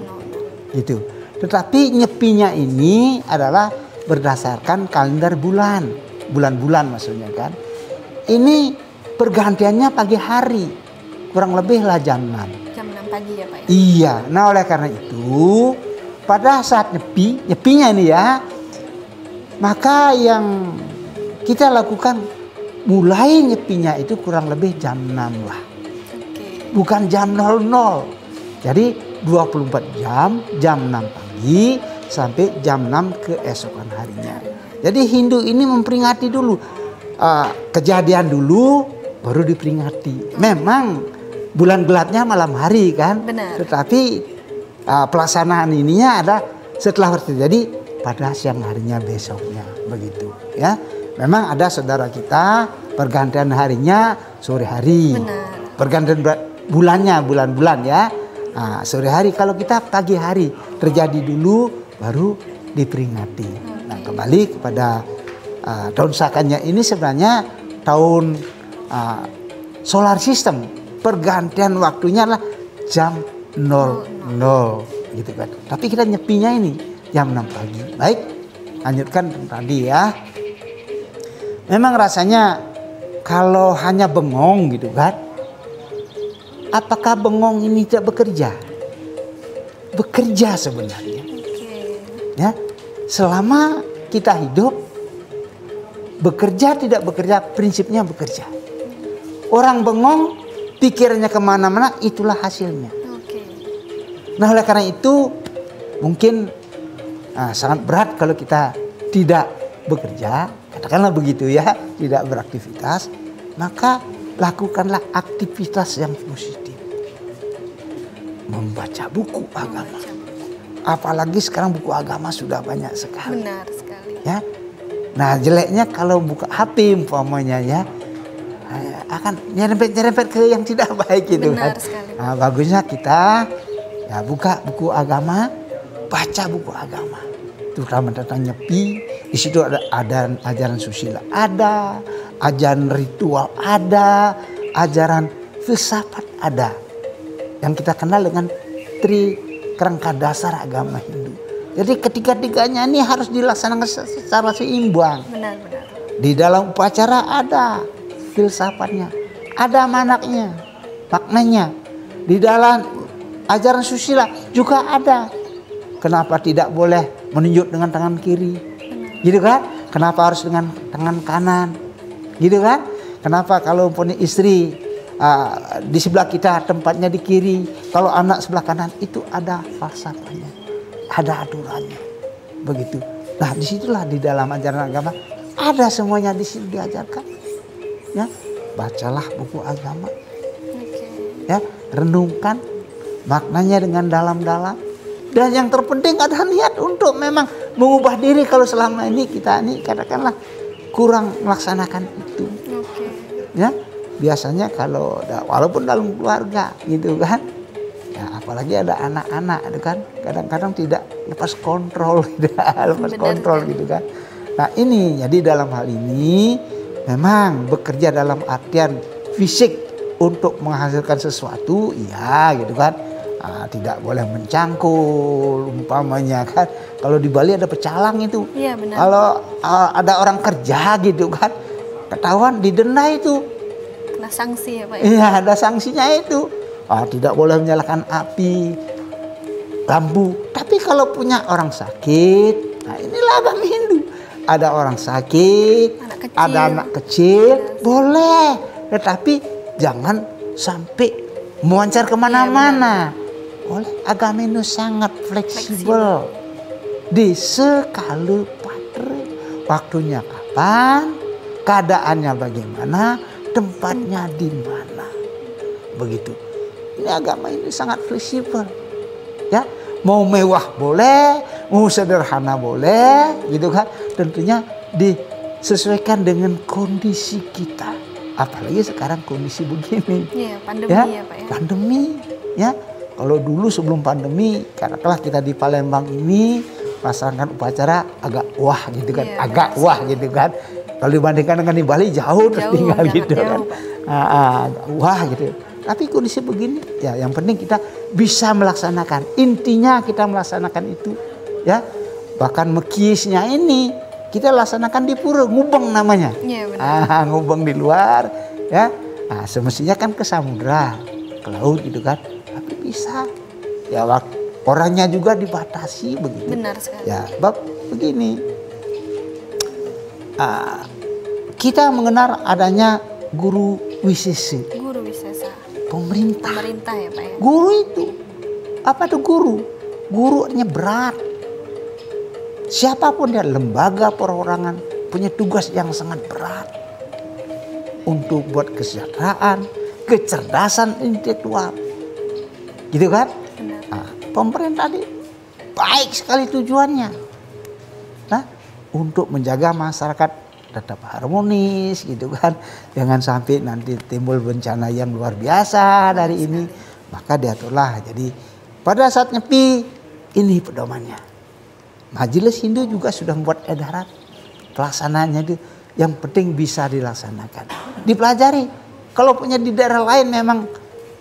00. Gitu. Tetapi nyepinya ini adalah berdasarkan kalender bulan. Bulan-bulan maksudnya kan. Ini pergantiannya pagi hari. Kurang lebih lah jam 6. Jam 6 pagi ya Pak ya? Iya, nah oleh karena itu pada saat nyepinya ini ya, maka yang kita lakukan mulai nyepinya itu kurang lebih jam 6 lah. Bukan jam 00. Jadi 24 jam 6 pagi sampai jam 6 keesokan harinya. Jadi Hindu ini memperingati dulu, kejadian dulu baru diperingati. Memang bulan gelapnya malam hari kan. Benar. Tetapi pelaksanaan ininya ada setelah terjadi pada siang harinya besoknya begitu ya. Memang ada saudara kita pergantian harinya sore hari. Benar. Pergantian bulannya bulan-bulan ya. Nah, sore hari, kalau kita pagi hari terjadi dulu baru diperingati. Nah, kembali kepada tahun Sakanya ini sebenarnya tahun solar system. Pergantian waktunya adalah jam 00 gitu kan. Tapi kita nyepinya ini jam 6 pagi. Baik, lanjutkan tadi ya. Memang rasanya kalau hanya bengong gitu kan, apakah bengong ini tidak bekerja? Bekerja sebenarnya. Ya, selama kita hidup, bekerja tidak bekerja, prinsipnya bekerja. Orang bengong, pikirannya kemana-mana, itulah hasilnya. Nah, oleh karena itu mungkin sangat berat kalau kita tidak bekerja, katakanlah begitu ya, tidak beraktivitas, maka lakukanlah aktivitas yang positif. Membaca buku agama. Apalagi sekarang buku agama sudah banyak sekali. Benar sekali. Ya. Nah, jeleknya kalau buka HP umpamanya ya, akan nyerempet-nyerempet ke yang tidak baik gitu. Benar kan. sekali. Nah, bagusnya kita ya buka buku agama, baca buku agama. Terutama tentang nyepi, di situ ada ajaran susila, ada ajaran ritual, ada ajaran filsafat, ada yang kita kenal dengan kerangka dasar agama Hindu. Jadi ketiga-tiganya ini harus dilaksanakan secara seimbang. Benar-benar. Di dalam upacara ada filsafatnya, ada maknanya. Di dalam ajaran susila juga ada. Kenapa tidak boleh menunjuk dengan tangan kiri? Gitu kan? Kenapa harus dengan tangan kanan? Gitu kan? Kenapa kalau punya istri di sebelah kita tempatnya di kiri, kalau anak sebelah kanan, itu ada falsafahnya, ada aturannya, begitu. Nah, disitulah di dalam ajaran agama ada semuanya di sini diajarkan. Ya, bacalah buku agama, ya, renungkan maknanya dengan dalam-dalam. Dan yang terpenting ada niat untuk memang mengubah diri kalau selama ini kita ini katakanlah kurang melaksanakan itu. Ya. Biasanya kalau walaupun dalam keluarga gitu kan, ya apalagi ada anak-anak itu kan, kadang-kadang tidak lepas kontrol, gitu kan. Nah ini jadi dalam hal ini memang bekerja dalam artian fisik untuk menghasilkan sesuatu, ya gitu kan. Nah, tidak boleh mencangkul umpamanya kan. Kalau di Bali ada pecalang itu. Iya, benar. Kalau ada orang kerja gitu kan, ketahuan didenda itu. Kena sanksi ya Pak? Iya, ada sanksinya itu. Tidak boleh menyalakan api, lampu. Tapi kalau punya orang sakit, nah inilah agama Hindu. Ada orang sakit, ada anak kecil, boleh. Tetapi jangan sampai memancar kemana-mana. Oleh agama Hindu sangat fleksibel. Di sekali patre, waktunya kapan, keadaannya bagaimana, tempatnya di mana, begitu. Ini agama ini sangat fleksibel, ya. Mau mewah boleh, mau sederhana boleh, gitu kan. Tentunya disesuaikan dengan kondisi kita. Apalagi sekarang kondisi begini. Iya, pandemi ya Pak ya. Pandemi, ya. Kalau dulu sebelum pandemi, katakanlah kita di Palembang ini melaksanakan upacara agak wah gitu kan, agak wah gitu kan. Kalau dibandingkan dengan di Bali jauh tertinggal gitu kan. Wah gitu. Tapi kondisi begini, ya yang penting kita bisa melaksanakan. Intinya kita melaksanakan itu, ya. Bahkan mekisnya ini kita laksanakan di pura, ngubeng namanya. Iya benar. Ngubeng di luar, ya. Nah, semestinya kan ke samudra, ke laut gitu kan. Tapi bisa. Ya orangnya juga dibatasi begitu. Benar sekali. Ya, bab begini. Kita mengenal adanya guru wisesa. Guru wisesa. Pemerintah. Pemerintah ya Pak ya. Guru itu apa tuh guru? Guru artinya berat. Siapapun dia, lembaga perorangan punya tugas yang sangat berat untuk buat kesejahteraan, kecerdasan intelektual, gitu kan? Nah, pemerintah ini baik sekali tujuannya. Nah, untuk menjaga masyarakat tetap harmonis gitu kan. Jangan sampai nanti timbul bencana yang luar biasa dari ini. Maka diaturlah. Jadi pada saat nyepi ini pedomannya. Majelis Hindu juga sudah membuat edaran pelaksanaannya itu yang penting bisa dilaksanakan. Dipelajari. Kalau punya di daerah lain memang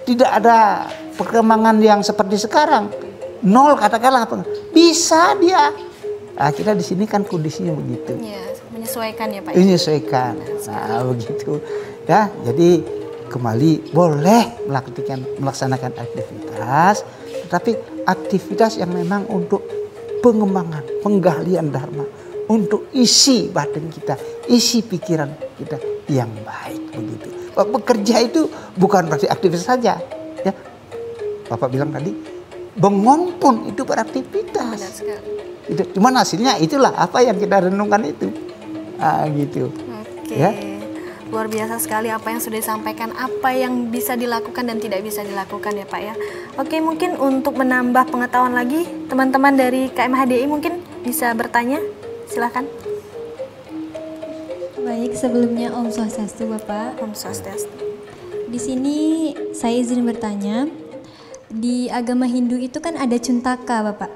tidak ada perkembangan yang seperti sekarang. Nol katakanlah apa. Bisa dia. Nah, kita di sini kan kondisinya begitu. Iya, menyesuaikan ya Pak. Menyesuaikan. Nah, begitu. Ya, jadi kembali boleh melaksanakan aktivitas, tetapi aktivitas yang memang untuk pengembangan, penggalian dharma, untuk isi batin kita, isi pikiran kita yang baik begitu. Bekerja itu bukan berarti aktivitas saja, ya. Bapak bilang tadi, bengong pun itu beraktivitas. Benar sekali. Itu, cuman hasilnya itulah apa yang kita renungkan itu, gitu. Oke. Ya. Luar biasa sekali apa yang sudah disampaikan, apa yang bisa dilakukan dan tidak bisa dilakukan ya Pak ya. Oke, mungkin untuk menambah pengetahuan lagi, teman-teman dari KMHDI mungkin bisa bertanya, silakan. Baik, sebelumnya Om Swastiastu Bapak. Om Swastiastu. Di sini saya izin bertanya, di agama Hindu itu kan ada cuntaka Bapak,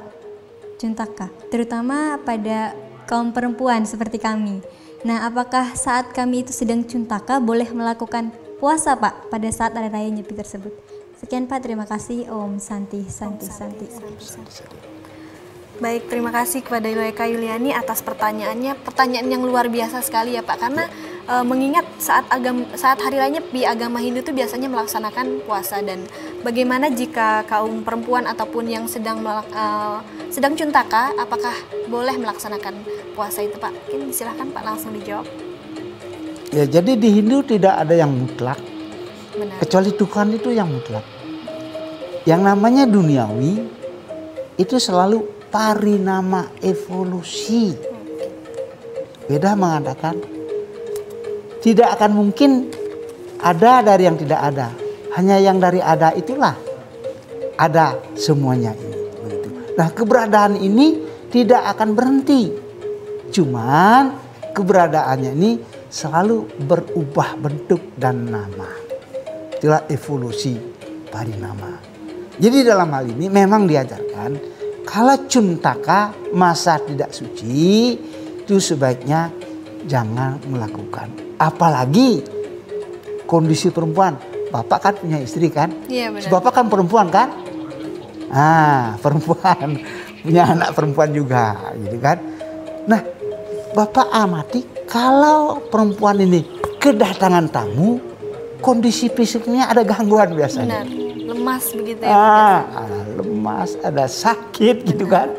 cuntaka, terutama pada kaum perempuan seperti kami. Nah, apakah saat kami itu sedang cuntaka boleh melakukan puasa Pak pada saat hari raya Nyepi tersebut? Sekian Pak, terima kasih. Om Santi. Baik, terima kasih kepada Iloeka Yuliani atas pertanyaannya. Pertanyaan yang luar biasa sekali ya Pak, karena mengingat saat hari raya Nyepi agama Hindu itu biasanya melaksanakan puasa, dan bagaimana jika kaum perempuan ataupun yang sedang cuntaka, apakah boleh melaksanakan puasa itu Pak? Mungkin silahkan Pak langsung dijawab. Ya, jadi di Hindu tidak ada yang mutlak. Benar. Kecuali Tuhan itu yang mutlak. Yang namanya duniawi itu selalu parinama, evolusi. Beda mengatakan tidak akan mungkin ada dari yang tidak ada. Hanya yang dari ada itulah ada semuanya ini. Begitu. Nah, keberadaan ini tidak akan berhenti. Cuman keberadaannya ini selalu berubah bentuk dan nama. Itulah evolusi parinama. Jadi dalam hal ini memang diajarkan kalau cuntaka, masa tidak suci, itu sebaiknya jangan melakukan. Apalagi kondisi perempuan. Bapak kan punya istri kan? Iya benar. Bapak kan perempuan kan? Perempuan. Punya anak perempuan juga gitu kan. Nah, Bapak amati kalau perempuan ini kedatangan tamu, kondisi fisiknya ada gangguan biasanya. Benar, lemas begitu ya. Lemas, ada sakit gitu kan.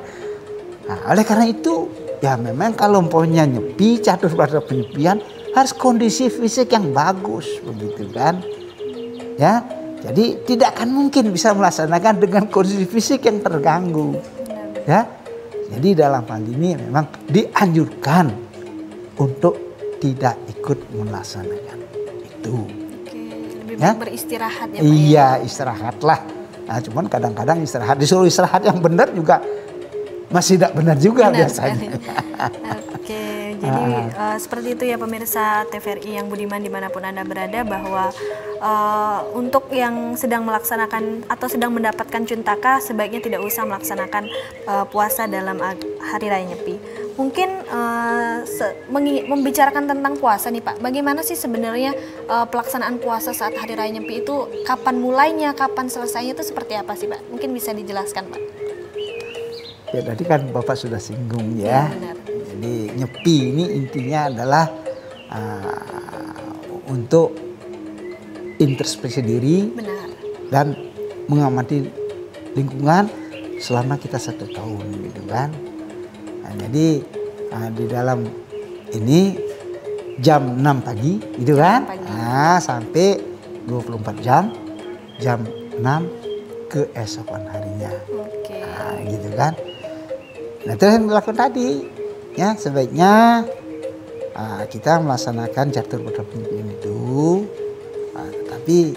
Nah, oleh karena itu ya memang kalau umpamanya nyepi, catur pada penyepian harus kondisi fisik yang bagus begitu kan. Ya, jadi tidak akan mungkin bisa melaksanakan dengan kondisi fisik yang terganggu. Ya, jadi dalam hal ini memang dianjurkan untuk tidak ikut melaksanakan itu. Lebih baik beristirahat ya Pak. Iya, istirahatlah. Nah, cuman kadang-kadang disuruh istirahat yang benar juga masih tidak benar juga biasanya. Oke, jadi seperti itu ya pemirsa TVRI yang budiman dimanapun Anda berada, bahwa untuk yang sedang melaksanakan atau sedang mendapatkan cuntaka sebaiknya tidak usah melaksanakan puasa dalam hari raya Nyepi. Mungkin membicarakan tentang puasa nih Pak, bagaimana sih sebenarnya pelaksanaan puasa saat hari raya Nyepi itu, kapan mulainya, kapan selesainya itu seperti apa sih Pak? Mungkin bisa dijelaskan Pak. Ya tadi kan Bapak sudah singgung ya. Benar. Jadi Nyepi ini intinya adalah untuk introspeksi diri. Benar. Dan mengamati lingkungan selama kita 1 tahun gitu kan. Nah, jadi di dalam ini jam 6 pagi gitu kan. Nah, sampai 24 jam, jam 6 keesokan harinya. Nah, gitu kan. Nah, itu yang dilakukan tadi ya, sebaiknya kita melaksanakan catur pada penyepian itu, tapi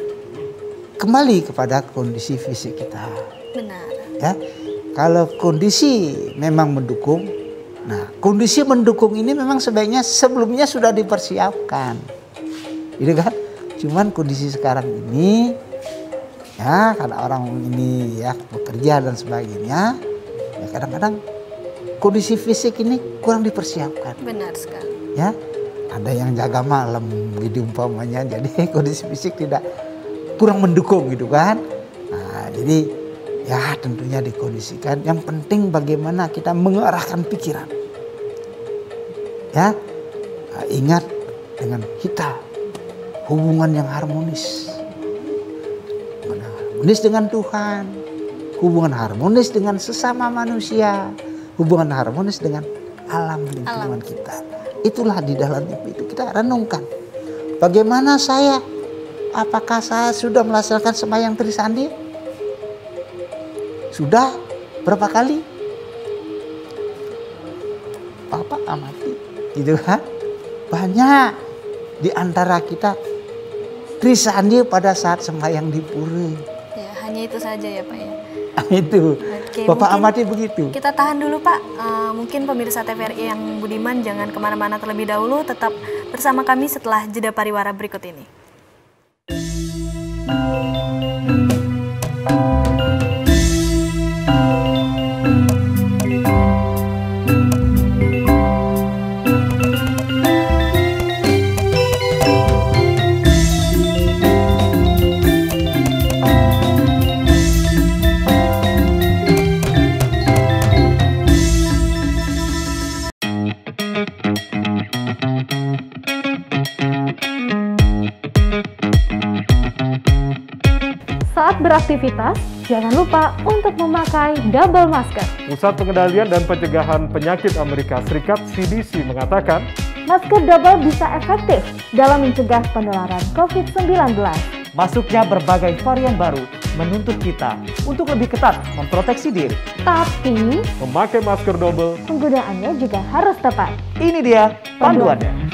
kembali kepada kondisi fisik kita. Benar. Ya, kalau kondisi memang mendukung, nah kondisi mendukung ini memang sebaiknya sebelumnya sudah dipersiapkan, gitu kan? Cuman kondisi sekarang ini, ya karena orang ini ya bekerja dan sebagainya, ya kadang-kadang kondisi fisik ini kurang dipersiapkan. Benar sekali. Ya, ada yang jaga malam gitu umpamanya, jadi kondisi fisik tidak kurang mendukung gitu kan. Nah, jadi ya tentunya dikondisikan. Yang penting bagaimana kita mengarahkan pikiran. Ya, ingat dengan kita hubungan yang harmonis. harmonis dengan Tuhan, hubungan harmonis dengan sesama manusia, hubungan harmonis dengan alam lingkungan kita. Itulah di dalam itu kita renungkan. Bagaimana saya? Apakah saya sudah melaksanakan sembahyang Trisandi? Sudah? Berapa kali? Bapak amati, gitu kan? Banyak di antara kita Trisandi pada saat sembahyang di pura. Ya, hanya itu saja ya Pak ya. Itu. Oke, Bapak amati begitu. Kita tahan dulu Pak. Mungkin pemirsa TVRI yang budiman jangan kemana-mana terlebih dahulu. Tetap bersama kami setelah jeda pariwara berikut ini. Saat beraktivitas, jangan lupa untuk memakai double masker. Pusat Pengendalian dan Pencegahan Penyakit Amerika Serikat (CDC) mengatakan, masker double bisa efektif dalam mencegah penularan COVID-19. Masuknya berbagai varian baru menuntut kita untuk lebih ketat memproteksi diri. Tapi, memakai masker double, penggunaannya juga harus tepat. Ini dia panduannya.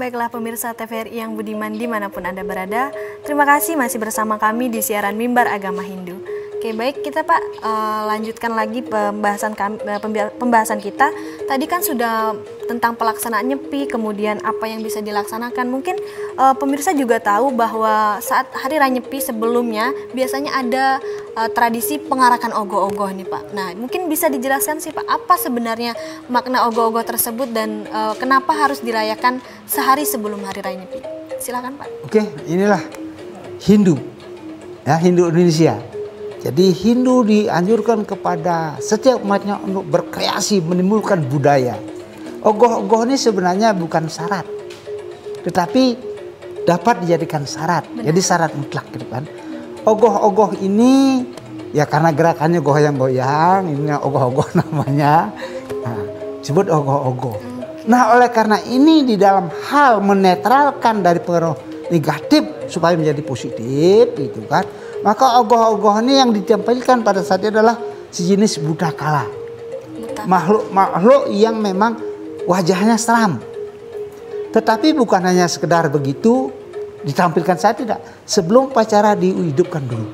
Baiklah pemirsa TVRI yang budiman dimanapun Anda berada, terima kasih masih bersama kami di siaran Mimbar Agama Hindu. Oke baik, kita Pak lanjutkan lagi pembahasan kita. Tadi kan sudah tentang pelaksanaan Nyepi, kemudian apa yang bisa dilaksanakan. Mungkin pemirsa juga tahu bahwa saat Hari Raya Nyepi sebelumnya biasanya ada tradisi pengarakan ogoh-ogoh nih Pak. Nah mungkin bisa dijelaskan sih Pak, apa sebenarnya makna ogoh-ogoh tersebut dan kenapa harus dirayakan sehari sebelum Hari Raya Nyepi? Silakan Pak. Oke, inilah Hindu, ya Hindu Indonesia. Jadi Hindu dianjurkan kepada setiap umatnya untuk berkreasi, menimbulkan budaya. Ogoh-ogoh ini sebenarnya bukan syarat, tetapi dapat dijadikan syarat. Jadi syarat mutlak gitu kan. Ogoh-ogoh ini ya karena gerakannya goyang-goyang, ini ogoh-ogoh namanya. Nah, disebut ogoh-ogoh. Nah, oleh karena ini di dalam hal menetralkan dari pengaruh negatif supaya menjadi positif gitu kan. Maka ogoh-ogoh ini yang ditampilkan pada saat itu adalah sejenis buta kala. Makhluk-makhluk yang memang wajahnya seram. Tetapi bukan hanya sekedar begitu ditampilkan saat tidak. Sebelum upacara dihidupkan dulu.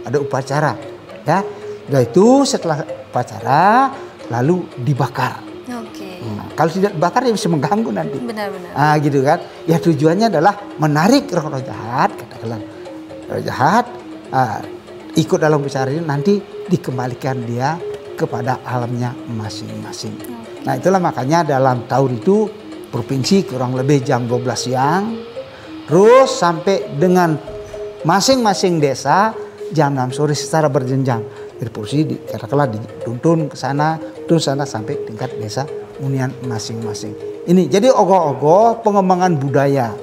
Ada upacara ya. Yaitu setelah upacara lalu dibakar. Kalau tidak dibakar dia bisa mengganggu nanti. Benar-benar. Gitu kan. Ya tujuannya adalah menarik roh-roh jahat, katakanlah roh jahat ikut dalam upacara ini, nanti dikembalikan dia kepada alamnya masing-masing. Nah, itulah makanya dalam tahun itu provinsi kurang lebih jam 12 siang, terus sampai dengan masing-masing desa jam 6 sore secara berjenjang. Dari provinsi katakanlah dituntun ke sana, sampai tingkat desa hunian masing-masing. Ini jadi ogoh-ogoh pengembangan budaya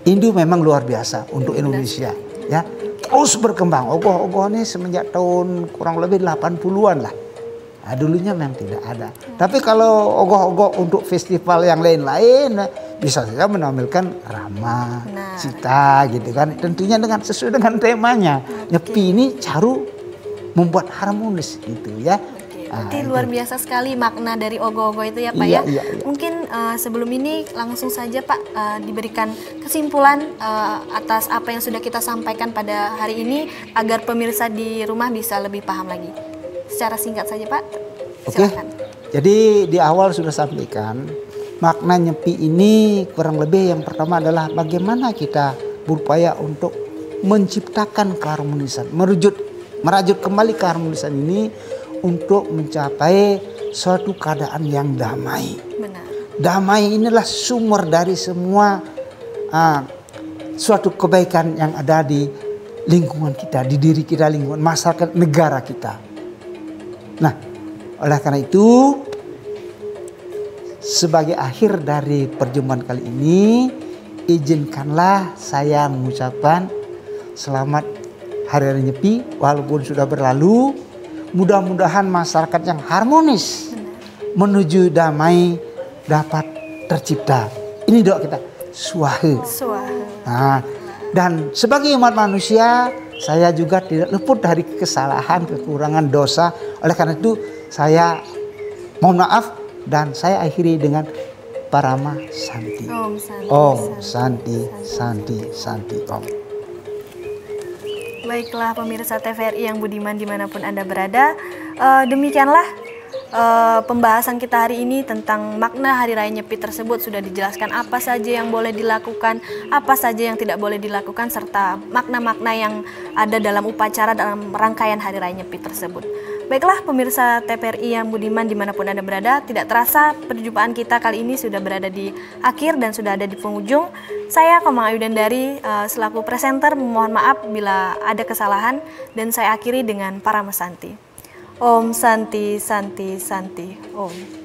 Hindu memang luar biasa untuk Indonesia ya. Terus berkembang ogoh-ogoh ini semenjak tahun kurang lebih 80-an lah. Nah, dulunya memang tidak ada. Tapi kalau ogoh-ogoh untuk festival yang lain-lain bisa saja menampilkan Rama, Sita gitu kan. Tentunya dengan sesuai dengan temanya. Nyepi ini caru membuat harmonis gitu ya. Berarti luar biasa sekali makna dari ogoh-ogoh itu ya Pak ya. Mungkin sebelum ini langsung saja Pak diberikan kesimpulan atas apa yang sudah kita sampaikan pada hari ini agar pemirsa di rumah bisa lebih paham lagi. Secara singkat saja Pak. Silakan. Jadi di awal sudah sampaikan makna nyepi ini kurang lebih yang pertama adalah bagaimana kita berupaya untuk menciptakan keharmonisan, merajut kembali keharmonisan ini untuk mencapai suatu keadaan yang damai. Benar. Damai inilah sumber dari semua suatu kebaikan yang ada di lingkungan kita, di diri kita, lingkungan masyarakat, negara kita. Nah, oleh karena itu sebagai akhir dari perjumpaan kali ini, izinkanlah saya mengucapkan selamat Hari Raya Nyepi walaupun sudah berlalu. Mudah-mudahan masyarakat yang harmonis menuju damai dapat tercipta. Ini doa kita. Swaha. Nah, dan sebagai umat manusia, saya juga tidak luput dari kesalahan, kekurangan, dosa. Oleh karena itu, saya mohon maaf dan saya akhiri dengan Parama Santi. Om Santi, Santi, Santi, Om. Baiklah pemirsa TVRI yang budiman dimanapun Anda berada, demikianlah pembahasan kita hari ini tentang makna Hari Raya Nyepi tersebut. Sudah dijelaskan apa saja yang boleh dilakukan, apa saja yang tidak boleh dilakukan, serta makna-makna yang ada dalam upacara dalam rangkaian Hari Raya Nyepi tersebut. Baiklah pemirsa TVRI yang budiman dimanapun Anda berada, tidak terasa perjumpaan kita kali ini sudah berada di akhir dan sudah ada di penghujung. Saya Komang Ayu Dandari selaku presenter mohon maaf bila ada kesalahan dan saya akhiri dengan Parama Santi. Om Santi, Santi, Santi, Om.